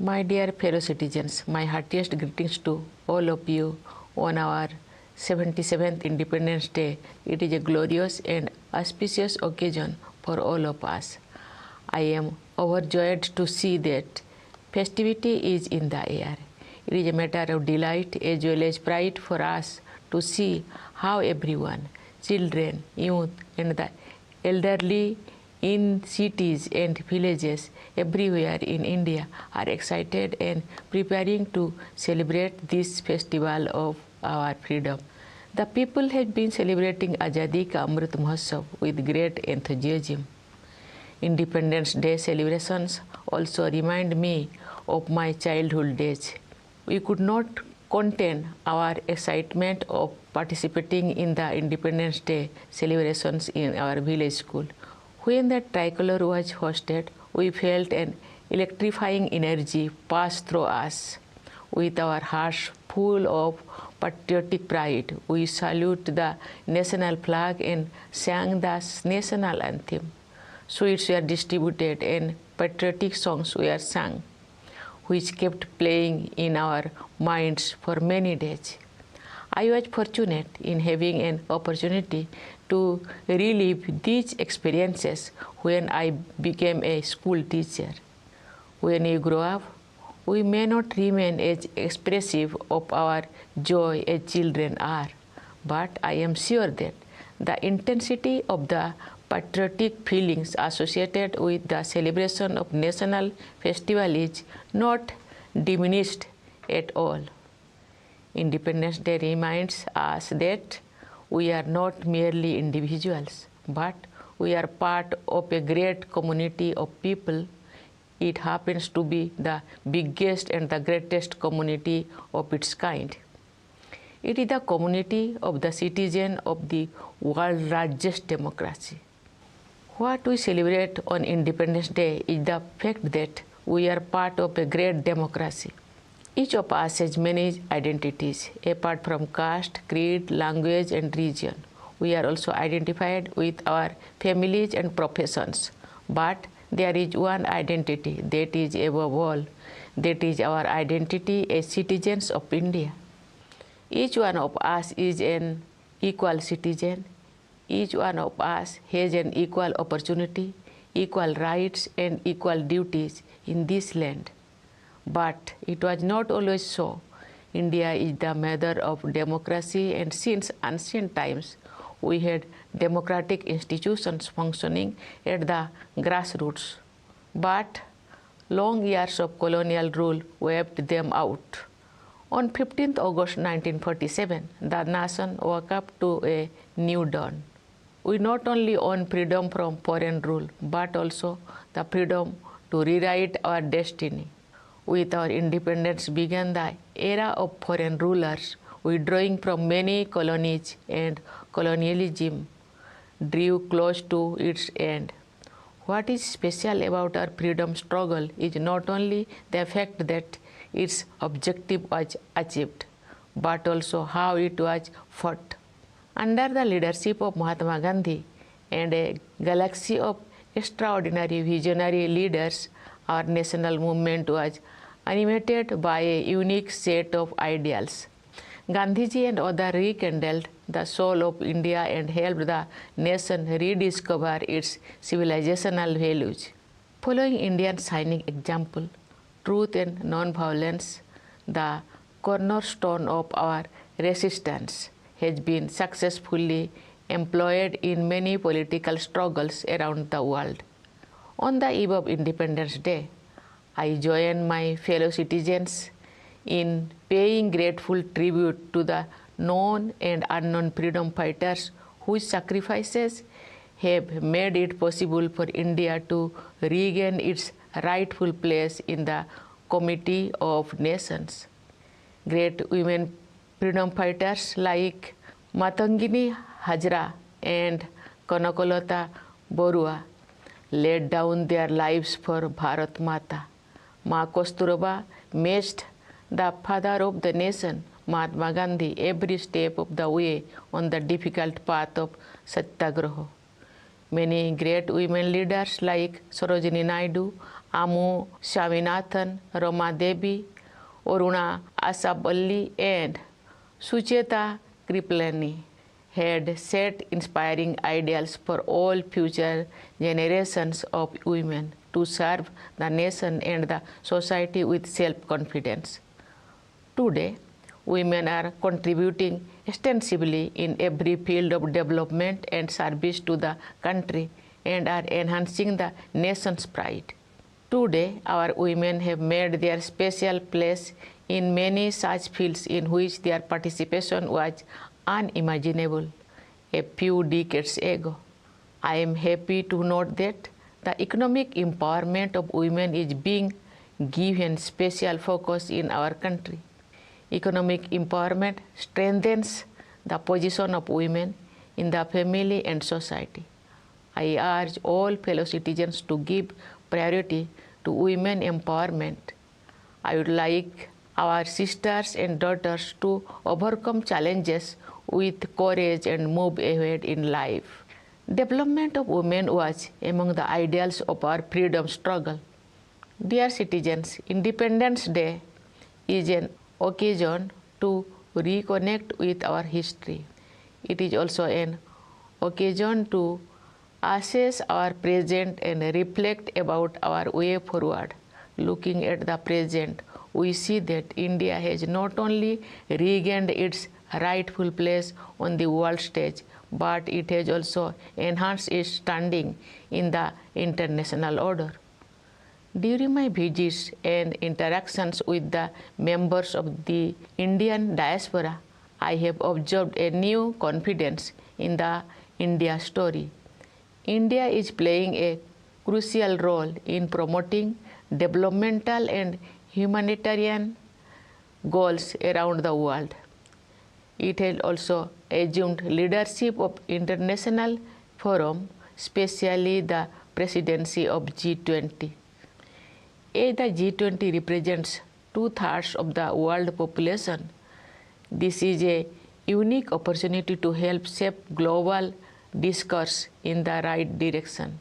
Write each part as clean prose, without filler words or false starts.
My dear fellow citizens, my heartiest greetings to all of you on our 77th Independence Day. It is a glorious and auspicious occasion for all of us. I am overjoyed to see that festivity is in the air. It is a matter of delight as well as pride for us to see how everyone, children, youth, and the elderly in cities and villages everywhere in India are excited and preparing to celebrate this festival of our freedom. The people have been celebrating Azadi Ka Amrit Mahotsav with great enthusiasm. Independence Day celebrations also remind me of my childhood days. We could not contain our excitement of participating in the Independence Day celebrations in our village school. When the tricolor was hosted, we felt an electrifying energy pass through us. With our hearts full of patriotic pride, we salute the national flag and sang the national anthem. Sweets were distributed and patriotic songs were sung, which kept playing in our minds for many days. I was fortunate in having an opportunity to relive these experiences when I became a school teacher. When we grow up, we may not remain as expressive of our joy as children are, but I am sure that the intensity of the patriotic feelings associated with the celebration of national festival is not diminished at all. Independence Day reminds us that we are not merely individuals, but we are part of a great community of people. It happens to be the biggest and the greatest community of its kind. It is the community of the citizens of the world's largest democracy. What we celebrate on Independence Day is the fact that we are part of a great democracy. Each of us has many identities, apart from caste, creed, language, and region. We are also identified with our families and professions. But there is one identity that is above all, that is our identity as citizens of India. Each one of us is an equal citizen. Each one of us has an equal opportunity, equal rights, and equal duties in this land. But it was not always so. India is the mother of democracy, and since ancient times, we had democratic institutions functioning at the grassroots. But long years of colonial rule wiped them out. On 15th August 1947, the nation woke up to a new dawn. We not only own freedom from foreign rule, but also the freedom to rewrite our destiny. With our independence began the era of foreign rulers, withdrawing from many colonies, and colonialism drew close to its end. What is special about our freedom struggle is not only the fact that its objective was achieved, but also how it was fought. Under the leadership of Mahatma Gandhi and a galaxy of extraordinary visionary leaders, our national movement was animated by a unique set of ideals. Gandhiji and others rekindled the soul of India and helped the nation rediscover its civilizational values. Following India's shining example, truth and non-violence, the cornerstone of our resistance, has been successfully employed in many political struggles around the world. On the eve of Independence Day, I join my fellow citizens in paying grateful tribute to the known and unknown freedom fighters whose sacrifices have made it possible for India to regain its rightful place in the Committee of Nations. Great women freedom fighters like Matangini Hajra and Kanakolata Borua laid down their lives for Bharat Mata. Ma Kasturba matched the father of the nation, Mahatma Gandhi, every step of the way on the difficult path of Satyagraha. Many great women leaders like Sarojini Naidu, Amu Swaminathan, Roma Devi, Aruna Asaballi, and Sucheta Kriplani had set inspiring ideals for all future generations of women to serve the nation and the society with self-confidence. Today, women are contributing extensively in every field of development and service to the country and are enhancing the nation's pride. Today, our women have made their special place in many such fields in which their participation was unimaginable a few decades ago. I am happy to note that the economic empowerment of women is being given special focus in our country. Economic empowerment strengthens the position of women in the family and society. I urge all fellow citizens to give priority to women empowerment. I would like our sisters and daughters to overcome challenges with courage and move ahead in life. Development of women was among the ideals of our freedom struggle. Dear citizens, Independence Day is an occasion to reconnect with our history. It is also an occasion to assess our present and reflect about our way forward. Looking at the present, we see that India has not only regained its rightful place on the world stage, but it has also enhanced its standing in the international order. During my visits and interactions with the members of the Indian diaspora, I have observed a new confidence in the India story. India is playing a crucial role in promoting developmental and humanitarian goals around the world. It has also assumed leadership of international forums, especially the presidency of G20. As the G20 represents 2/3 of the world population, this is a unique opportunity to help shape global discourse in the right direction.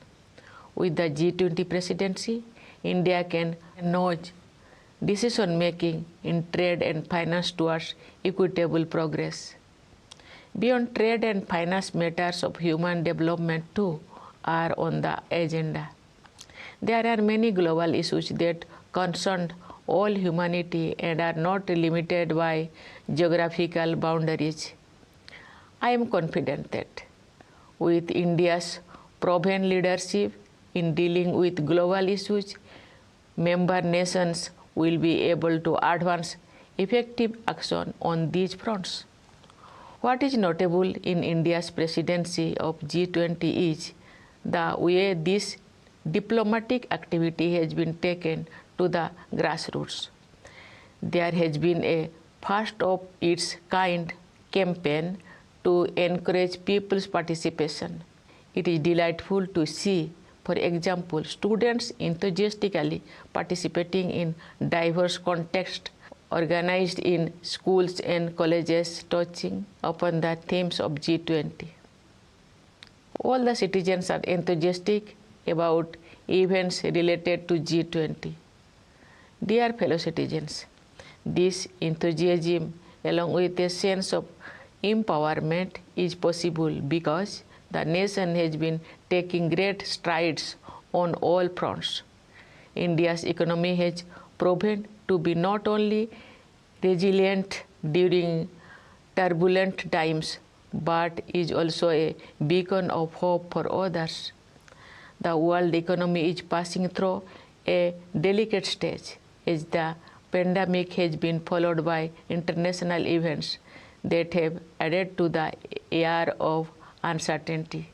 With the G20 presidency, India can nudge decision-making in trade and finance towards equitable progress. Beyond trade and finance, matters of human development too are on the agenda. There are many global issues that concern all humanity and are not limited by geographical boundaries. I am confident that with India's proven leadership in dealing with global issues, member nations will be able to advance effective action on these fronts. What is notable in India's presidency of G20 is the way this diplomatic activity has been taken to the grassroots. There has been a first of its kind campaign to encourage people's participation. It is delightful to see, for example, students enthusiastically participating in diverse contexts organized in schools and colleges touching upon the themes of G20. All the citizens are enthusiastic about events related to G20. Dear fellow citizens, this enthusiasm along with a sense of empowerment is possible because the nation has been taking great strides on all fronts. India's economy has proven to be not only resilient during turbulent times, but is also a beacon of hope for others. The world economy is passing through a delicate stage as the pandemic has been followed by international events that have added to the air of uncertainty.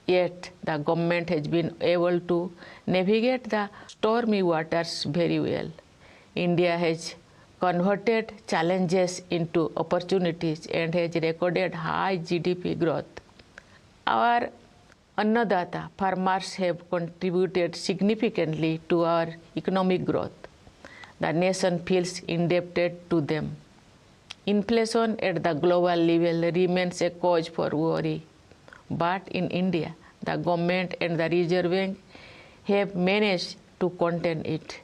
Yet the government has been able to navigate the stormy waters very well. India has converted challenges into opportunities and has recorded high GDP growth. Our Annadata farmers have contributed significantly to our economic growth. The nation feels indebted to them. Inflation at the global level remains a cause for worry. But in India, the government and the Reserve Bank have managed to contain it.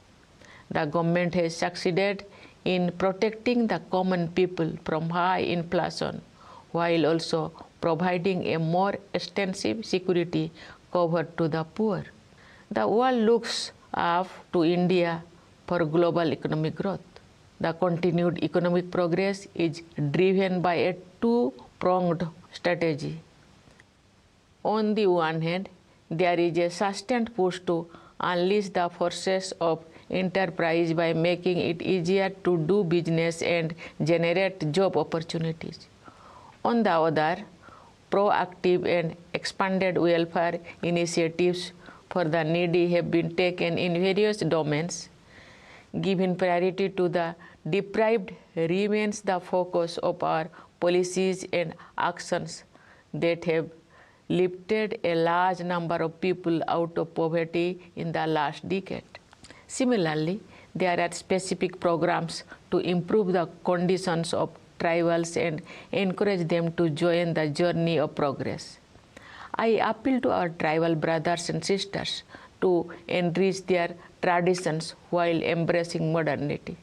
The government has succeeded in protecting the common people from high inflation, while also providing a more extensive security cover to the poor. The world looks up to India for global economic growth. The continued economic progress is driven by a two-pronged strategy. On the one hand, there is a sustained push to unleash the forces of enterprise by making it easier to do business and generate job opportunities. On the other, proactive and expanded welfare initiatives for the needy have been taken in various domains. Giving priority to the deprived remains the focus of our policies and actions that have lifted a large number of people out of poverty in the last decade. Similarly, there are specific programs to improve the conditions of tribals and encourage them to join the journey of progress. I appeal to our tribal brothers and sisters to enrich their traditions while embracing modernity.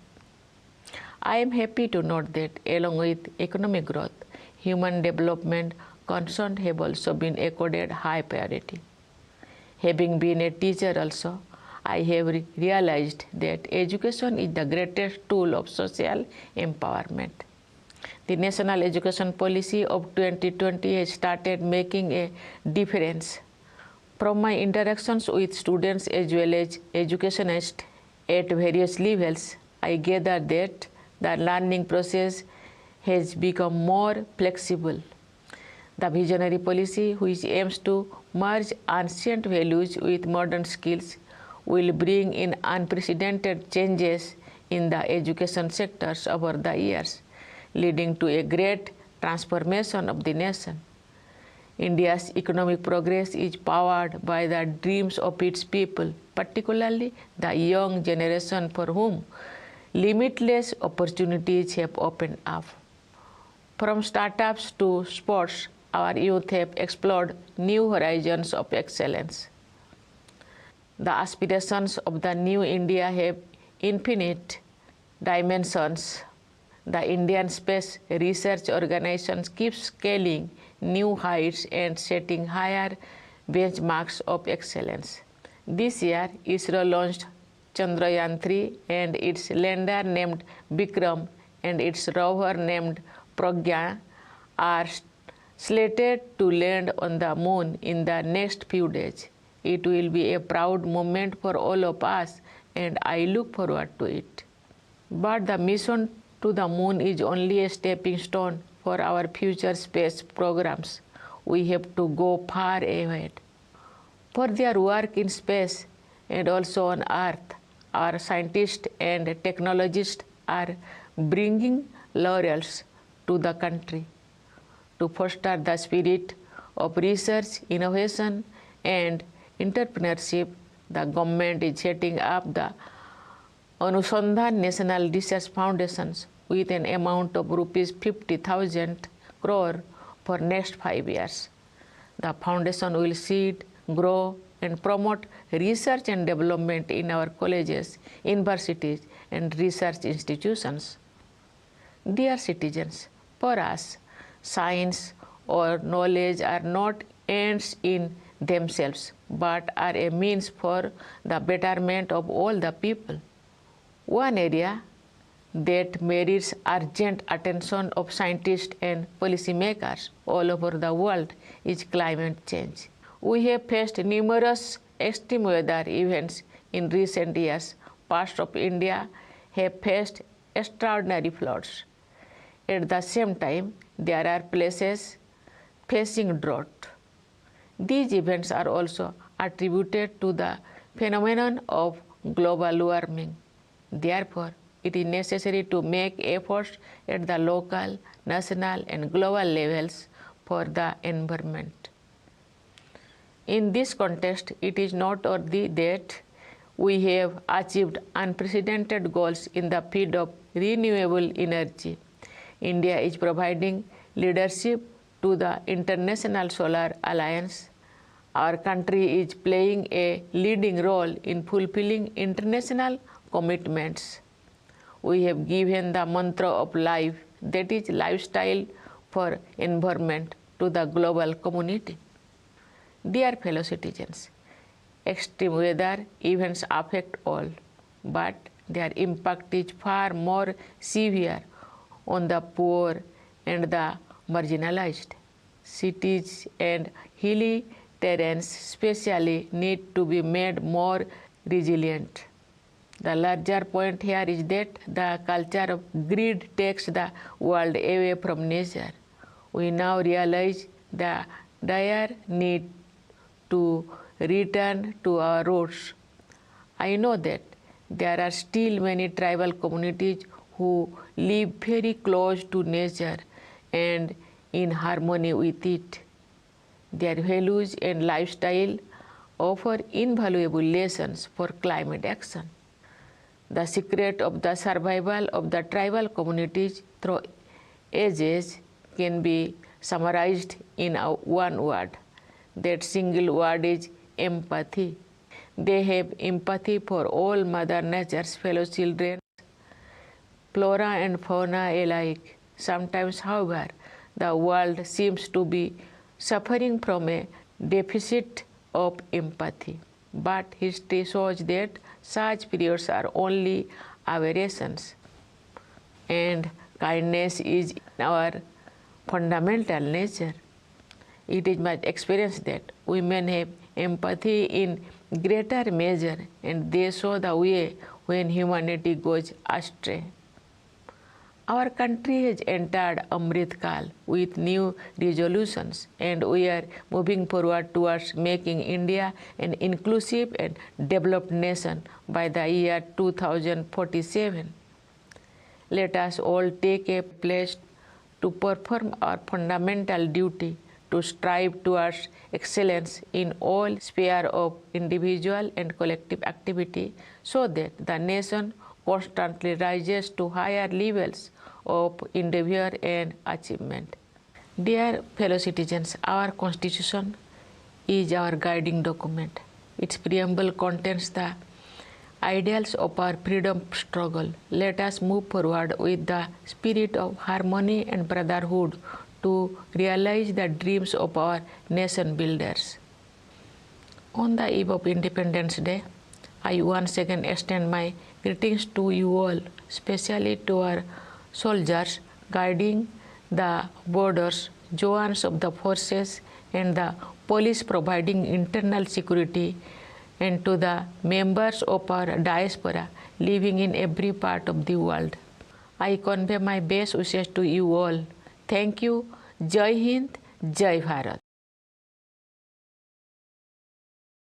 I am happy to note that along with economic growth, human development concerns have also been accorded high priority. Having been a teacher also, I have realized that education is the greatest tool of social empowerment. The National Education Policy of 2020 has started making a difference. From my interactions with students as well as educationists at various levels, I gather that the learning process has become more flexible. The visionary policy, which aims to merge ancient values with modern skills, will bring in unprecedented changes in the education sectors over the years, leading to a great transformation of the nation. India's economic progress is powered by the dreams of its people, particularly the young generation for whom limitless opportunities have opened up. From startups to sports, our youth have explored new horizons of excellence. The aspirations of the new India have infinite dimensions. The Indian Space Research Organization keeps scaling new heights and setting higher benchmarks of excellence. This year, ISRO launched Chandrayaan-3 and its lander named Vikram and its rover named Pragya are slated to land on the moon in the next few days. It will be a proud moment for all of us, and I look forward to it. But the mission to the moon is only a stepping stone for our future space programs. We have to go far ahead. For their work in space and also on Earth, our scientists and technologists are bringing laurels to the country. To foster the spirit of research, innovation, and entrepreneurship, the government is setting up the Anusandhan National Research Foundations with an amount of rupees 50,000 crore for next 5 years. The foundation will seed, grow, and promote research and development in our colleges, universities, and research institutions. Dear citizens, for us, science or knowledge are not ends in themselves, but are a means for the betterment of all the people. One area that merits urgent attention of scientists and policymakers all over the world is climate change. We have faced numerous extreme weather events in recent years. Parts of India have faced extraordinary floods. At the same time, there are places facing drought. These events are also attributed to the phenomenon of global warming. Therefore, it is necessary to make efforts at the local, national, and global levels for the environment. In this context, it is noteworthy that we have achieved unprecedented goals in the field of renewable energy. India is providing leadership to the International Solar Alliance. Our country is playing a leading role in fulfilling international commitments. We have given the mantra of life, that is lifestyle for environment, to the global community. Dear fellow citizens, extreme weather events affect all, but their impact is far more severe on the poor and the marginalized. Cities and hilly terrains especially need to be made more resilient. The larger point here is that the culture of greed takes the world away from nature. We now realize the dire need to return to our roots. I know that there are still many tribal communities who live very close to nature and in harmony with it. Their values and lifestyle offer invaluable lessons for climate action. The secret of the survival of the tribal communities through ages can be summarized in one word. That single word is empathy. They have empathy for all Mother Nature's fellow children, flora and fauna alike. Sometimes, however, the world seems to be suffering from a deficit of empathy. But history shows that such periods are only aberrations, and kindness is our fundamental nature. It is my experience that women have empathy in greater measure, and they show the way when humanity goes astray. Our country has entered Amrit Kal with new resolutions, and we are moving forward towards making India an inclusive and developed nation by the year 2047. Let us all take a pledge to perform our fundamental duty to strive towards excellence in all spheres of individual and collective activity, so that the nation constantly rises to higher levels of endeavor and achievement. Dear fellow citizens, our Constitution is our guiding document. Its preamble contains the ideals of our freedom struggle. Let us move forward with the spirit of harmony and brotherhood to realize the dreams of our nation builders. On the eve of Independence Day, I once again extend my greetings to you all, especially to our soldiers guarding the borders, Joans of the forces, and the police providing internal security, and to the members of our diaspora living in every part of the world. I convey my best wishes to you all. Thank you. Jai Hind, Jai Bharat.